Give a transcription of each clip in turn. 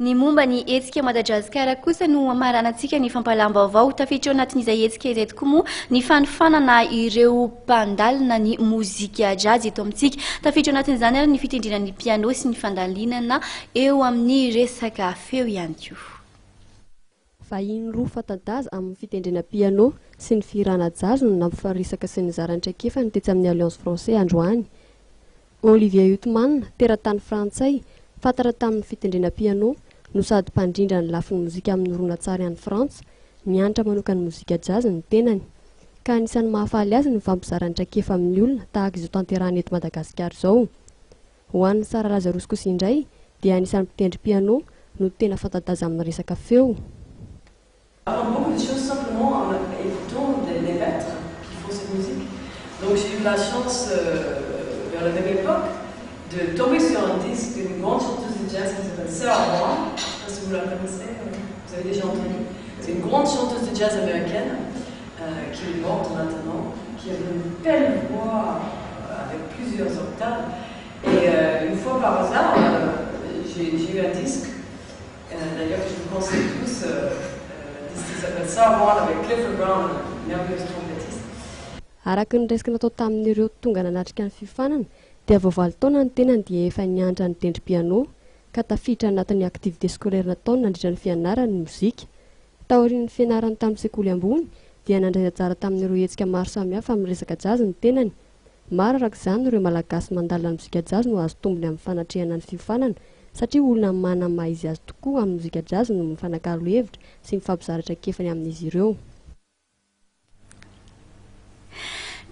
Ny momba ny hetsika Madajazzcar kosa no amaranantsika ny fampalam-baovao tafiditra anatin'izay hetsika izay tokoa moa ny fanofanana ireo mpandalina ny mozika jazz eto amintsika. Tafiditra anatin'izany ary ny fitendrena ny piano sy ny fandalinana eo amin'ny resaka feo ihany koa. Vahiny roa fanta-daza amin'ny fitendrena piano sy ny firana jazz no nampifarisaka sy ny zaran-traikefany tetsy amin'ny Alliance Français androany. Olivier Huitman, teratany frantsay, fantatra tamin'ny fitendrena piano no sady mpandrindra ny lafin'ny mozika amin'ny horonan-tsary any Frantsa, mianatra manokany mozika jazz ny tenany. Ka anisan'ny mahafaly azy ny fampizaran-traikefa amin'ny olona tahaka izao tanterahany eto Madagascar zao. Ho an'ny Sara Lazarus kosa indray dia anisan'ny mpitendry piano no tena fanta-daza amin'ny resaka feo. Beaucoup de choses simplement en écoutant les maîtres qui font cette musique. Donc j'ai eu la chance, vers la même époque, de tomber sur un disque d'une grande chanteuse de jazz qui s'appelle Sarah Vaughan. Je ne sais pas si vous la connaissez, vous avez déjà entendu. C'est une grande chanteuse de jazz américaine qui est morte maintenant, qui avait une belle voix avec plusieurs octaves. Et une fois par hasard, j'ai eu un disque, d'ailleurs que je vous conseille tous. Araka ny resaka natao tamin'ireo tonga nanatrika ny fifanana dia voavaly taona ny tenany dia efa nianatra nitendry piano ka tafiditra anatin'ny activité scolaire nataony nandritra ny fianarany ny mozika. Taorian'ny fianarany tamin'ny sekoly ambony dia nandray anjara tamin'ireo hetsika maro samihafa amin'ny resaka jazz ny tenany. Maro arak'izany ireo malagasy mandalina ny mozika jazz no azo tombony amin'ny fanatrehana ny fifanana satria olona manana maha izy azy tokoa amin'ny mozika jazz no mifanakalo hevitra sy mifampizaratra kefany amin'izy ireo.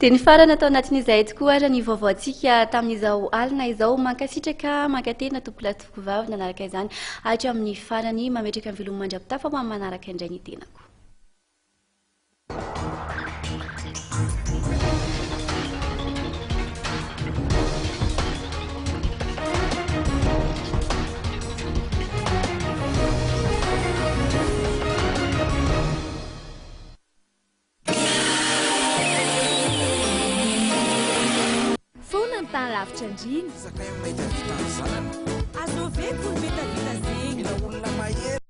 Dia ny farana atao anatin'izay tokoa ary ny vaovaontsika tamin'izao alina izao mankasitraka mankatena tompolatovoko vavy nanaraka izany hatramin'ny farany mametraka ny velomany mandram-pitafa manaraka indray ny tenako. Tany lavitra andriny. Sakay mahita vitan'izany. Azo ve ko ny betavita zegny? Mila olona mahery.